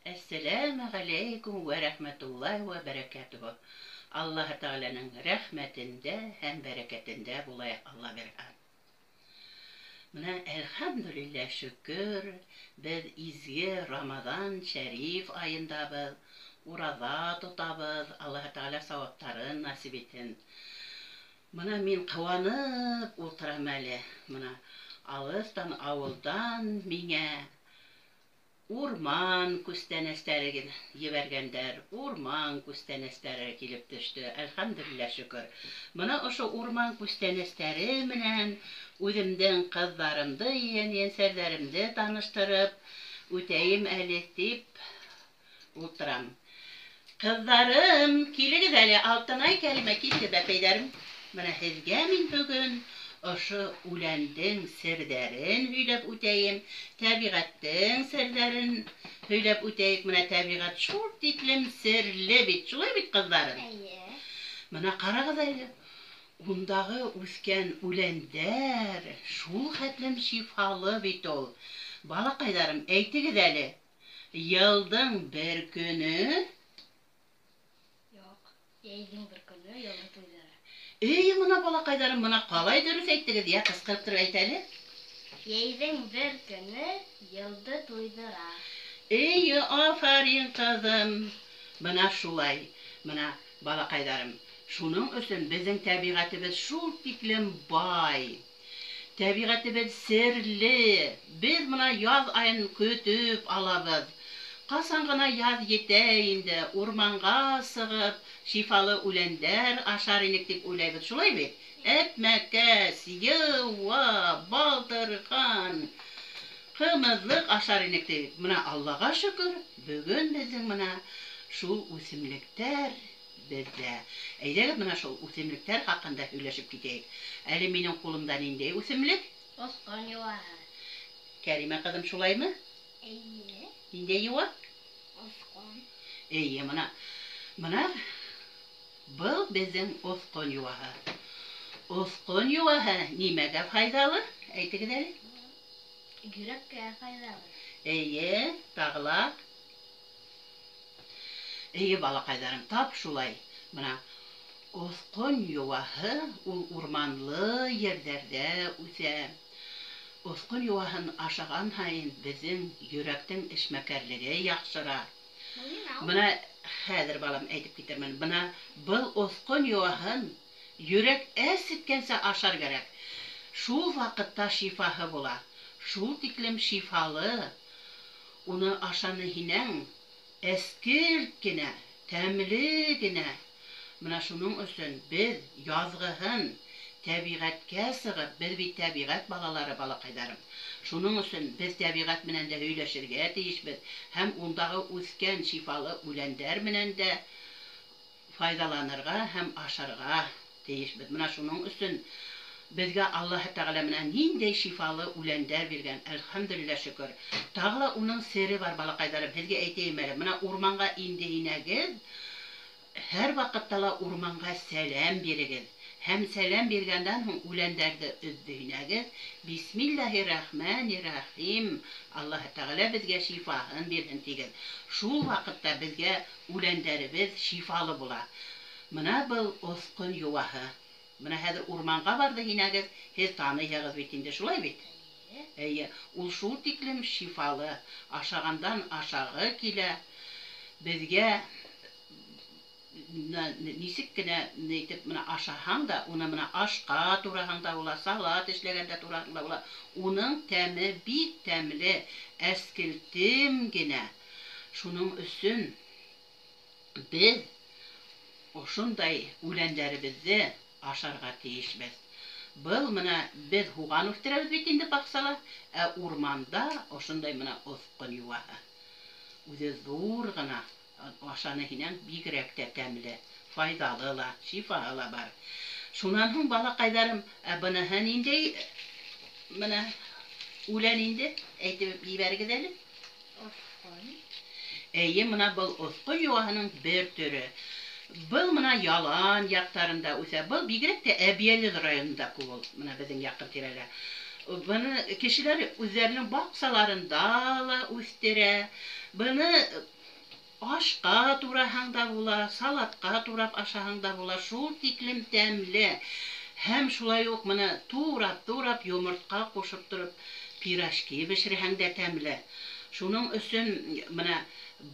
Әссәләму ғалейкум вә рәхмәтуллаһи вә бәрәкәтүһү. Аллаһ Тәгаләнең рәхмәтендә һәм бәрәкәтендә булайык, Алла бирһен. Менә әлхәмдүлилләһ, шөкер, без изге Рамазан шәриф айындабыз, ураза тотабыз. Аллаһ Тәгалә саваптарын насип итсен. Менә мин куанып утырам әле. Менә алыстан авылдан миңа урман күстәнәчләре ебәргәндәр, урман күстәнәчләре килеп төште. Әлхәмдүлилләһ, шөкер. Менә ошо урман күстәнәчләре менән үземнең кызларымды, яньсәрләремне таныштырып үтәем әле дип утырам. Кызларым, килегез әле, Алтынай, Кәримә, килегез әпәйдәрем. Менә һезгә мин бүген ошо үләндең сердәрен һөйләп үтәем, тәбигатьтең сердәрен һөйләп үтәйек. Менә тәбигать шул тиклем серле бит, шулай бит, кызларым? Менә карагыз әле, ундагы үскән үләндәр шул хәтлем шифалы бит ул. Балакайдарым, әйтегез әле, елдың бер көне... Юк, йәйдең бер көне, елдың туйдары. Менә балакайдарым, менә калай дөрес әйтегез, я кыскырып тора әйт әле. Йәйдең бер көне, елды туйдыра. Афарин кызым. Менә шулай. Менә балакайдарым, шуның өчен безнең тәбигатебез шул тиклем бай. Тәбигатебез серле. Без менә яз айын көтүп алабыз. Касан гына яз җитә инде, урманга сыгып, шифалы үләндәр ашар инек дип уйлайбыз, шулай бит? Әтмәкәс, йыуа, балтырхан, кымызлык ашар инек дип. Менә Аллага шөкер, бүген безнең менә шул үсемлектәр бездә. Әйдәгез, менә шул үсемлектәр хакында һөйләшеп китәйек. Әле минең кулымда нинди үсемлек? Оскон юаһы. Кәримә кызым, шулаймы? Әйе. Нинди юа? Оскон. Менә был безнең оскон юаһы. Оскон юаһы нимәгә файдалы? Әйтегез әле. Йөрәккә файдалы. Тагыла. Балакайдарым, тап шулай. Менә оскон юаһы ул урманлы ерләрдә үсә. Оскон юаһын ашаган һайын безнең йөрәктең эшмәкәрлеге яхшыра. Менә хәзер балам әйтеп китермен. Менә был оскон юаһын йөрәк әсеткәнсә ашар кирәк. Шул вакытта шифаһы була. Шул тиклем шифалы. Уны ашаны һинең эскерт кенә, тәмле генә. Менә шуның өчен без язгыһын тәбигатькә сыгып, без бит тәбигать балалары, балакайдарым. Шуның өчен без тәбигать менән дә һөйләшергә тиешбез, һәм ундагы үскән шифалы үләндәр менән дә файдаланырга һәм ашарга тиешбез. Менә шуның өчен безгә Аллаһ Тәгалә менән ниндәй шифалы үләндәр биргән. Әлхәмдүлилләһ, шөкер. Тагыла уның сере бар, балакайдарым. Һезгә әйтәйем әле. Менә урманга инде инәгез, һәр вакытта ла урманга сәлам бирегез. Һәм сәлам биргәндән һуң үләндәрде өздәйнәгез. Бисмиллаһир-рахманир-рахим. Аллаһ Тәгалә безгә шифаһын бирһен тигез. Шул вакытта безгә үләндәребез шифалы була. Менә был оскон юаһы. Менә хәзер урманга барды инәгез, һез таныйһығыз бит инде, шулай бит? Ул шул тиклем шифалы. Ашагандан ашагы килә. Безгә нисек кенә әйтеп, менә ашаһаң да, уны менә ашка тураһаң да була, салат эшләгәндә тураһаң да була. Уның тәме бик тәмле, әскелтем генә. Шуның өчен без ошондай үләндәребезне ашарга тиешбез. Был менә без хуган үстерәбез бит инде баксала, урманда ошондай менә оскон юаһы. Үзе зур гына. Ашаны һинең бигрәк тә тәмле, файдалы ла, шифаһы ла бар. Шунан һуң, балакайдарым, быныһы нинди менә үлән инде? Әйтеп ебәрегез әле. Оскон. Менә был оскон юаһының бер төре. Был менә ялан яктарында үсә. Был бигрәк тә Әбиәлил районында күп. Менә безнең якын тирәлә. Bunu kişiler üzerinin baksalarında da üstüre. Bunu ашқа тураһаң да була, салатка турап ашаһаң да була, шул тиклем тәмле. Һәм шулай ук менә турап йомыртка кушып торып пирожки бешерһәң дә тәмле. Шуның өчен менә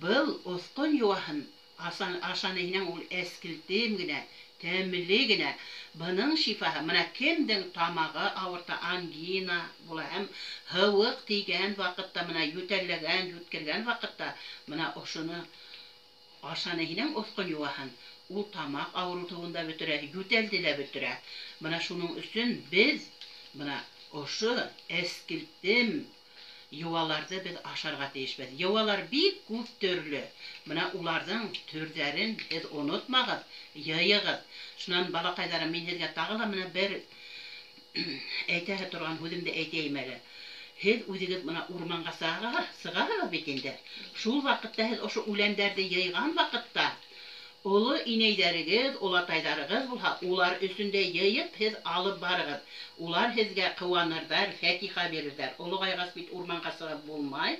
был оскон юаһын ашаныйның ул әскилтем генә, тәмле генә. Буның шифаһы менә кемдең тамагы авырта, ангина була һәм һавык тигән вакытта, менә ютәлләгән, юткергән вакытта менә ошоны ашаныйның оскон юаһын ул тамак авыртуында бетерә, ютәлде лә бетерә. Менә шуның өчен без менә ошо әскилтем юаларды без ашарга тиешбез. Юалар бик күп төрле. Менә уларның төрләрен без онытмагыз, йыйыгыз. Шуннан балакайларым, мин һезгә тагы да менә бер әйтәһе торган һүземде әйтәйем әле. Һез үзегез менә урманга сыгасыз бит инде. Шул вакытта һез ошо үләндәрде йыйган вакытта олы инәйдәрегез, олатайдарыгыз булһа, улар өстендә йыйып һез алып барыгыз. Улар һезгә кыуанырдар, фатиха бирерҙәр. Олыгайгас бит урманга сыгып булмай.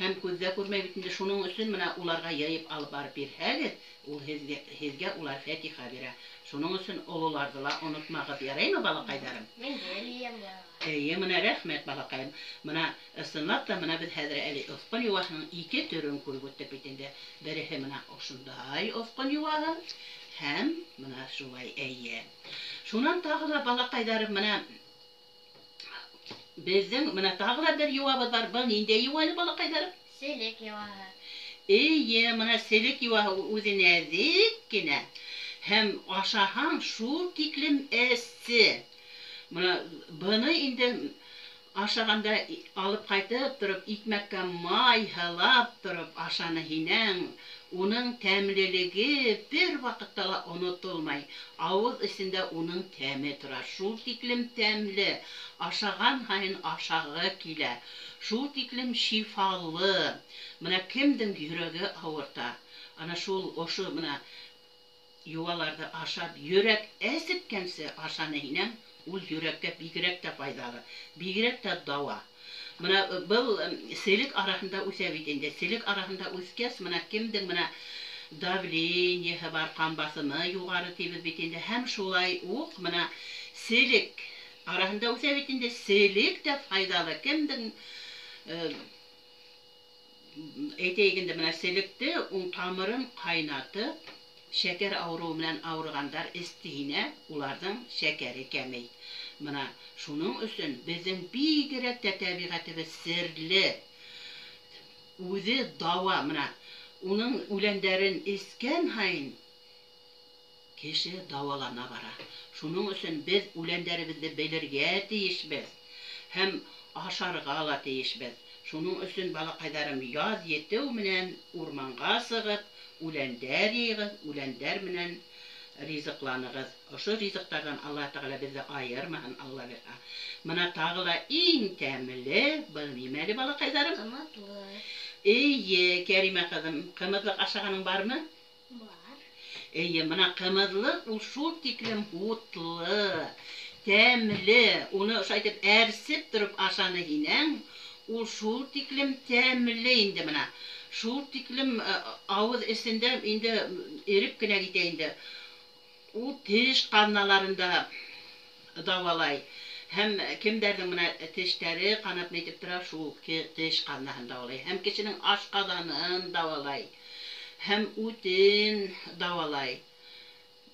Һәм күздә күрмәй бит инде, шуның өчен менә уларга йыйып алып барып бирһәгез, ул һезгә улар фатиха бирә. Шуның өчен олыларҙы ла онотмагыҙ, яраймы, балаҡайҙарым? Мин дә йыям да. Эйе, менә рәхмәт, балаҡайым. Менә ысынлап та менә без хәҙер әле оскон юаһының 2 төрөн күреп үттек бит инде. Береһе менә ошондай оскон юаһы һәм менә шулай, әйе. Шунан тагы да балаҡайҙарым, менә безнең менә тагы да бер юабыҙ бар. Был ниндәй юа ине, балаҡайҙарым? Селек юаһы. Эйе, менә селек юаһы үҙе нәҙик кенә. Һәм ашаһаң шул тиклем әсе. Менә быны инде ашағанда алып ҡайтып тороп, икмәккә май һылап тороп ашаны һинең. Уның тәмлелеге бер ваҡытта ла онотолмай. Ауыҙ эсендә уның тәме тора. Шул тиклем тәмле. Ашаған һайын ашағы килә. Шул тиклем шифалы. Менә кемдең йөрәге ауырта. Ана шул ошо менә юаларды ашап, йөрәк әсеткәнсе ашаны һинең, ул йөрәккә бигерәк тә файдалы, бигерәк тә дауа. Менә был селек араһында үсә бит инде. Селек араһында үскәс, менә кемдең менә давлениеһы бар, ҡан баҫымы юғары тибеҙ бит инде. Һәм шулай уҡ менә селек араһында үсә бит инде. Селек тә файдалы. Кемдең әйтәйек инде, менә селекте ул тамырын ҡайнатып, шәкәр ауырыуы менән ауырығандар эстеһенә, уларҙың шәкәре кәмей. Менә шуның өсөн безнең бигерәк тә тәбиғәтебеҙ серле. Үҙе дауа. Менә уның үләндәрен эскән һайын кеше дауалана бара. Шуның өсөн без үләндәребеҙҙе белергә тейешбеҙ. Һәм ашарға ла тейешбеҙ. Шуның өсөн, балаҡайҙарым, яҙ етеү менән урманға сығып, үләндәр йыйығыҙ, үләндәр менән ризыҡланығыҙ. Ошо ризыҡтарҙан Алла Тәғәлә беҙҙе айырмаһын, Алла бирһә. Менә тағы ла иң тәмле, был нимәле, балаҡайҙарым? Ҡымыҙлыҡ. Эйе, Кәримә ҡыҙым, ҡымыҙлыҡ ашағаның бармы? Бар. Эйе, менә ҡымыҙлыҡ ул шул тиклем һутлы, тәмле. Уны ошайтып әрсеп тороп ашаны һинең, ул шул тиклем тәмле инде менә. Шул тиклем ауыҙ эсендә инде эреп кенә китә инде. Ул теш ҡаҙналарында дауалай. Һәм кемдәрҙең менә тештәре ҡанап нитеп тора, шул теш ҡаҙнаһын дауалай. Һәм кешенең ашҡаҙанын дауалай. Һәм үтен дауалай.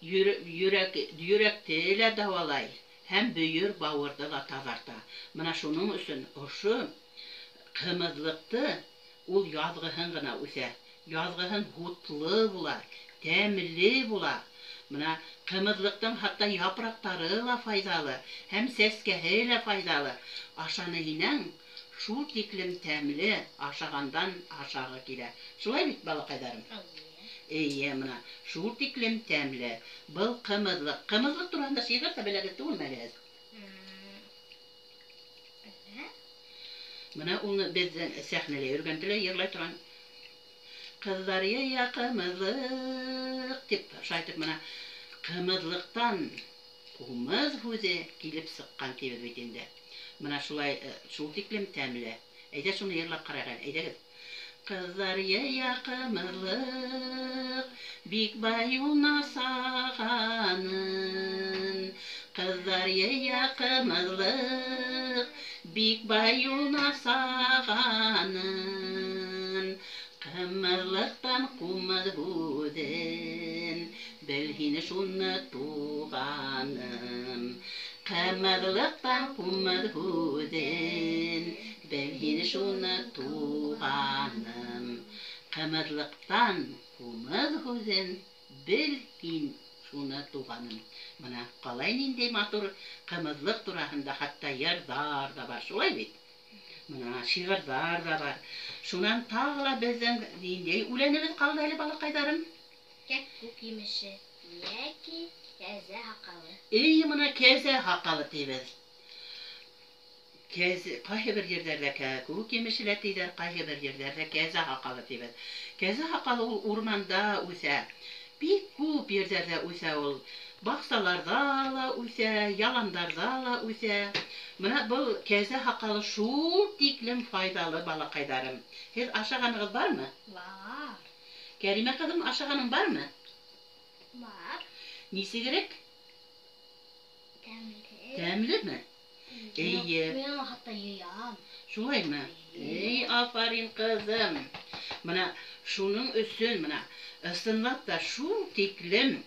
Йөрәкте лә дауалай. Һәм бөйөр бауырҙы ла таҙарта. Менә шуның өсөн ошо ҡымыҙлыҡты ул яҙғыһын ғына үҫә. Яҙғыһын һутлы була, тәмле була. Менә ҡымыҙлыҡтың хатта япраҡтары ла файҙалы, һәм сәскәһе лә файҙалы. Ашаны һинең шул тиклем тәмле, ашағандан ашағы килә. Шулай бит, балаҡайҙарым? Эйе, менә шул тиклем тәмле. Был ҡымыҙлыҡ. Ҡымыҙлыҡ тураһында шиғыр да беләгеҙ түгелме әле? Менә ул беҙҙең сәхнәлә йөргәндә лә йырлай торған. Ҡыҙҙар йыя ҡымыҙлыҡ тип шайтып, менә ҡымыҙлыҡтан ҡумыҙ һүҙе килеп сыҡҡан тибеҙ бит инде. Менә шулай, шул тиклем тәмле. Әйҙә шуны йырлап ҡарайыҡ, әйҙәгеҙ. Kızlar ya kımırlık, bik bayuna sağanın. Kızlar ya kımırlık, bik bayuna sağanın. Kımırlıktan kumaz huden, belhine şunu tuğanım. Kımırlıktan kumaz huden, belhine şunu tuğanım. Kımırlıktan kumaz huden, belhin şunu tuğanım. Mana qalay nindey matur kımızlık turahında hatta yerдар da var, şolay bit. Mana şiirdar da var. Şundan tağla bizden nindey ulenimiz kaldı hali balakaydarım. Kek kuk yemişi. Yeki keze hakalı. İyi mana keze hakalı teyvez. Keze, kayı bir yerlerde kuk yemişile teyder, kayı bir yerlerde keze hakalı teyvez. Keze hakalı ormanda uysa, bir kup yerlerde uysa ol. Baksalarda la uysa, yalanlarda la uysa. Mana bu keze hakalı şul diklim faydalı balakaydarım. Hiç aşağınız var mı? Var. Kerime kızım aşağının var mı? Var. Nisi gerek? Temli. Temli mi? İyi. Benim hatta yiyam. Şulay mı? Ey aferin kızım. Mana şunun üstün mana ısınlap da şu diklim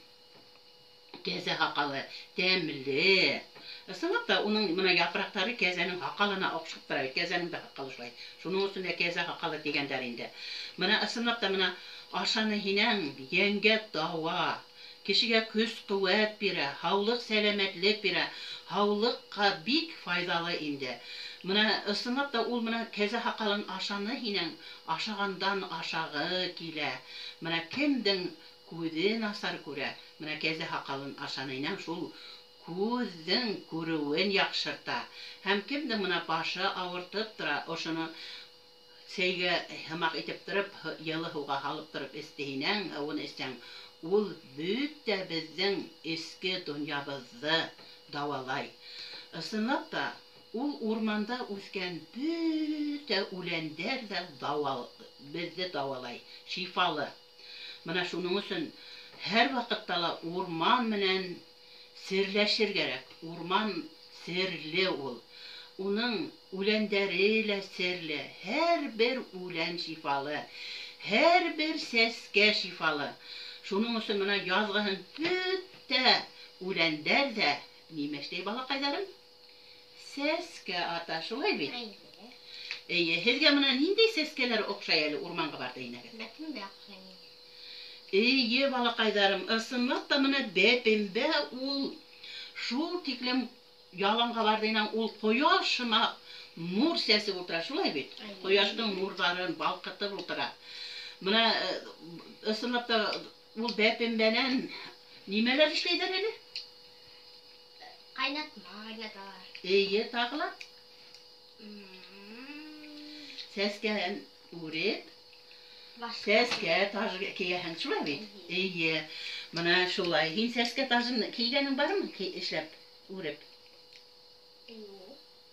keze hakalı, temli. Isınlap da onun mana yaprakları kezenin hakalına okşup duraydı. Kezenin de hakalı şulay. Şunun üstünde keze hakalı degenlerinde. Mana ısınlap da mana aşanı hinen yenget dava. Kişiye küs kuvvet bire, havlık selametlik bire, havlıkka bik faydalı indi. Mana ısınlap da ol mana keze hakalın aşanı hinen aşağından aşağı kile. Mana kimden kudin asar kure. Mana keze hakalın aşanıyla şul kudin kuruvun yakşırta. Hem kimden mana başı ağırtıp tıra, oşunu seyge hamak etip durup, yılı huğa halıp durup isteyinen, onu isteyen, ol büyük de bizden eski dünyamızı davalay. Isınlap da ol ormanda üsken büyük de ulender de bizde davalay, şifalı. Mana şunun için her vakittala orman menen sirleşir gerek. Orman sirli ol. Onun ulenderiyle sirli. Her bir ulen şifalı. Her bir seske şifalı. Şunun için mana yazgının bütte ulender de nimeştey balakaydarım? Seske ata şolay bit. Hezge mana nindey seskeler okşayalı ormanға bardayına gel. Betim de yapayım. İyi balakaydarım, ısınlap da mana bepimbe ol şu tiklem yalanға bardayına ol koyaşıma nur sesi ultra şolay bit. Koyaştın nurların balkıtıp ultra. Mana ısınlap da ol bepimbenen nimeler işleyder eli? Kaynatma, kaynatalar. İyi tağla. Sesken urip. Seske tajı kiyehen şulay bit. İyi. Mana şulay. Hin seske tajın kiyenin var mı? İşlep, urip.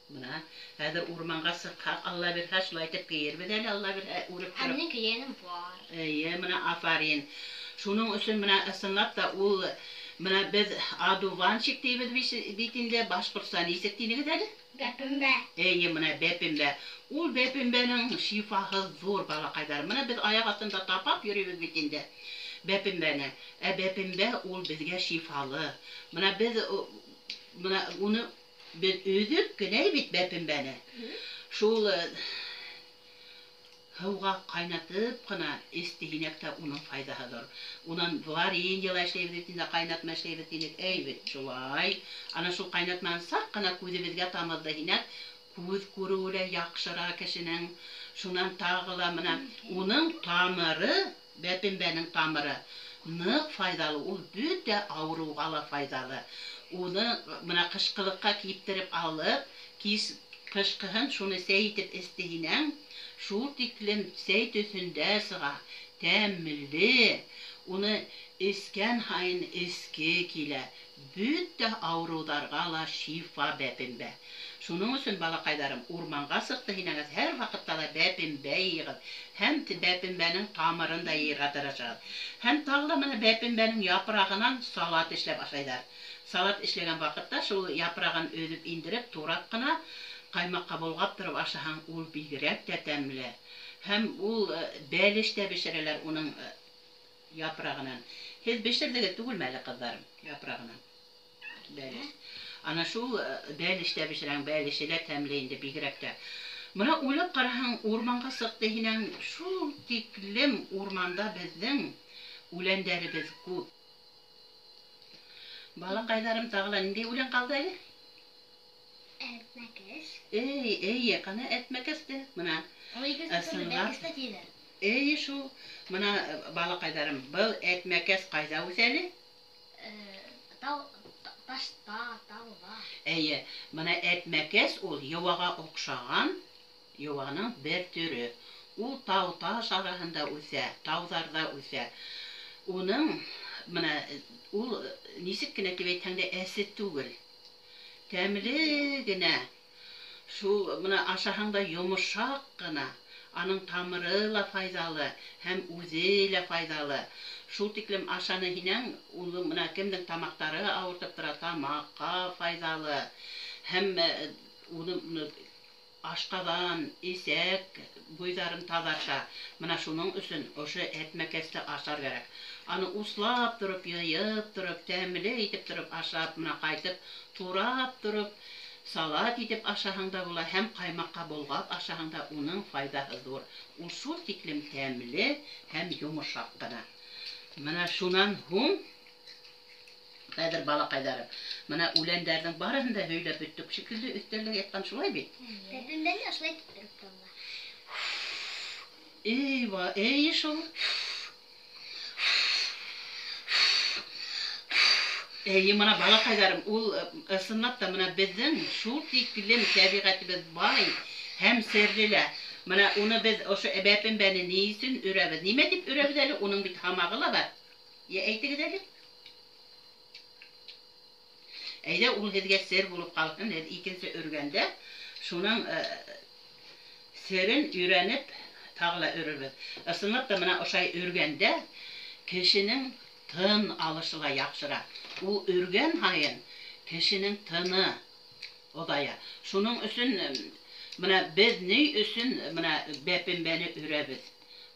Mana hadır ormanğa sıkkak Allah bir haşlay etip giyer. Bedeli Allah bir urip kırıp. Annenin kiyenim var. İyi. Mana afarin. Şunun için mana ısınlap da ol. Mana biz aduvan çıktığımız bitinde Başkurtsan isektiğini gidelim. Bepimbe. İyi mana bepimbe. Ol bepimbenin şifahı zor balakaydarım. Mana biz ayak altında tapap yürüyoruz bitinde. Bepimbene. Bepimbe ol bizge şifalı. Mana biz mana onu biz ödük güney bit bepimbene. Şul hava kaynatıp kına istihinekte onun faydalıdır. Onun var yiyin yıla işlevdetinde kaynatma işlevdetinde eyvit şulay. Ana şul kaynatman sak kına kuzi bizge tamızda hinek kuz kurule yakşıra kişinin şundan tağılamına onun tamırı bepimbenin tamırı nık faydalı ol büyüde avruğala faydalı. Onu buna kışkılıkka kiyiptirip alıp kışkıhın şunu seyitip istihinen şu diklim seyit üstünde sığa temli onu isken hayın eski kile büyüde avruğlargala şifa bepimbe. Шуның өчен балакайларым урманга сыкты һинәгез һәр вакытта да бәпембә йыгып, һәм бәпембәнең тамырын да йыйырга тырышыгыз. Һәм тагы да менә бәпембәнең япрагынан салат эшләп ашайлар. Салат эшләгән вакытта шул япрагын өҙөп индереп, турап кына каймакка болгап торып ашаһаң, ул бигрәк тә тәмле. Һәм ул бәлеш тә бешерәләр уның япрагынан. Һез бешердегез түгелме әле, кызларым, япрагынан? Бәлеш. Ана шул бәлештә бешерәң, бәлеше лә тәмле инде бигрәк тә. Мына уйлап караһаң, урманга сыкты һинәң, шул тиклем урманда безнең үләндәребез күп. Балакайларым, тагы ла ниндәй үлән калды әле? Әтмәкәс. Әйе, кана әтмәкәсте. Мына Ысынлап. шул. Мына балакайларым, был әтмәкәс кайда үсә әле? Тауға. Әйе, мына әтмәкәс ул йывага оҡшаған, йываның бер төрө. Ул тау таш араһында үсә, тауҙарҙа үсә. Уның, мына, ул нисек кенә тип әйтһәң дә әсе түгел. Тәмле генә. Шул мына ашаһаң да йомшаҡ ҡына. Аның тамыры ла файҙалы, һәм үҙе лә файҙалы. Шул тиклем ашаны һинәң, ул мына кемдең тамаҡтары ауыртып тора, тамаҡҡа файҙалы. Һәм уны ашҡаҙан, исәк, буйҙарын таҙарта. Мына шуның өсөн ошо әтмәкәсте ашар кәрәк. Аны услап тороп, йыйып тороп, тәмле итеп тороп ашап, мына ҡайтып, турап тороп, салат итеп ашаһаң да була, һәм ҡаймаҡҡа болғап ашаһаң да уның файҙаһы ҙур. Ул шул тиклем тәмле һәм йомшаҡ ҡына. Мына шунан һуң, хәҙер балаҡайҙарым, мына үләндәрҙең барыһын да һөйләп бөттөк шикелле, өҫтәлдә ятҡан шулай бит? Бәпембәне ашлай тотороп тора. Эйе шул. Әйе, мына балаҡайҙарым, ул ысынлап та мына беҙҙең шул тиклем тәбиғәтебеҙ бай һәм серле. Мына уны беҙ ошо бәпембәне ни өсөн өрәбеҙ? Нимә дип өрәбеҙ әле? Уның бит һамағы ла бар. Әйтегеҙ әле. Әйҙә, ул һеҙгә сер булып ҡалһын. Һеҙ икенсе өргәндә шуның серен өйрәнеп тағы ла өрөрбөҙ. Ысынлап та мына ошай өргәндә кешенең тын алышы ла яҡшыра. Ул өргән һайын кешенең тыны оҙая. Шуның өсөн мына беҙ ни өсөн мына бәпембәне өрәбеҙ.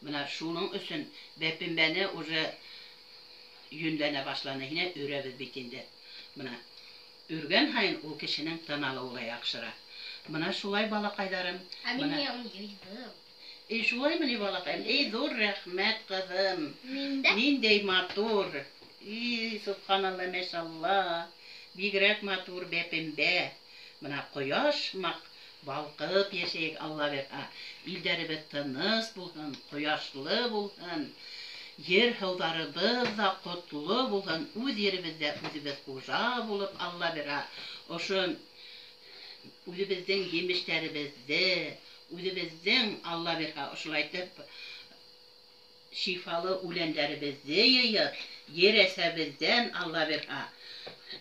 Мына шуның өсөн бәпембәне уже йүнләнә башланы. Һинә өрәбеҙ бит инде. Мына өргән һайын ул кешенең тын алыуы ла яҡшыра. Мына шулай балаҡайҙарым. Мин йыйҙым. Шулаймы ни балаҡайым? Ҙур рәхмәт, ҡыҙым. Миндә? Ниндәй матур. Субханалла, мәшалла. Бигерәк матур бәпембә. Мына ҡояш балҡып йәшәйек, Алла бирһә. Илдәребеҙ тыныс булһын, ҡояшлы булһын. Ер һыуҙарыбыҙ ҙа ҡотло булһын. Үҙ еребеҙҙә үҙебеҙ хужа булып, Алла бирһә. Ошо үҙебеҙҙең емештәребеҙҙе, үҙебеҙҙең, Алла бирһә, ошолайтып шифалы үләндәребеҙҙе йыйып, ер әсәбеҙҙән, Алла бирһә,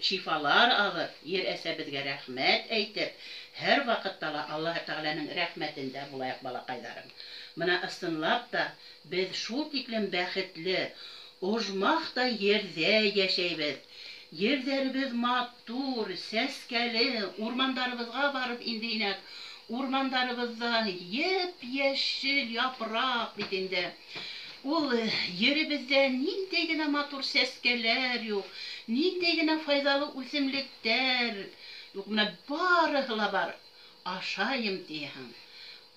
шифалар алып, ер әсәбеҙгә рәхмәт әйтеп, һәр ваҡытта ла Аллаһ Тәғәләнең рәхмәтендә булайыҡ, балаҡайҙарым. Мына ысынлап та беҙ шул тиклем бәхетле, ожмахта ерҙә йәшәйбеҙ. Ерҙәребеҙ матур, сәскәле, урмандарыбыҙға барып инде инәк, урмандарыбыҙҙа еп-йәшел япраҡ бит инде. Ул еребеҙҙә ниндәй генә матур сәскәләр юҡ, ниндәй генә файҙалы үҫемлектәр юҡ, мына барыһы ла бар. Ашайым тиһәң.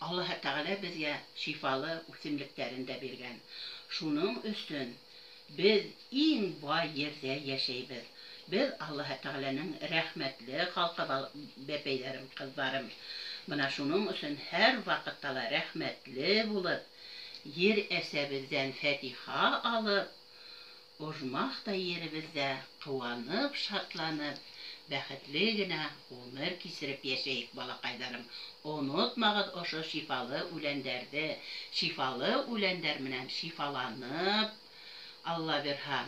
Аллаһ Тәғәлә беҙгә шифалы үҫемлектәрен дә биргән. Шуның өсөн беҙ иң бай ерҙә йәшәйбеҙ. Беҙ Аллаһ Тәғәләнең рәхмәтле халҡы, бәпәйҙәрем, ҡыҙҙарым. Мына шуның өсөн һәр ваҡытта ла рәхмәтле булып, ер әсәбеҙҙән фәтиха алып, ожмахта еребеҙҙә ҡыуанып, шатланып, бәхетле генә ғүмер кисереп йәшәйек, балаҡайҙарым. Онотмағыҙ ошо шифалы үләндәрҙе. Шифалы үләндәр менән шифаланып, Алла бирһә,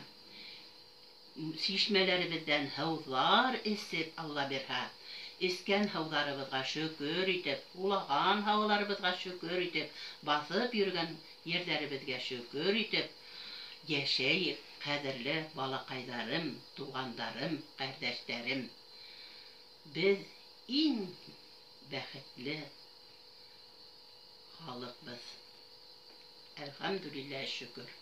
шишмәләребеҙҙән һыуҙар эсеп, Алла бирһә, Искән һыуҙарыбыҙға шөкөр итеп, улаган һауаларыбыҙға шөкөр итеп, баҫып йөрөгән ерҙәребеҙгә шөкөр итеп, йәшәйек, ҡәҙерле балаҡайҙарым, туғандарым, ҡәрҙәштәрем. Беҙ иң бәхетле халыҡбыҙ. Әлхәмдүлилләһ, шөкөр.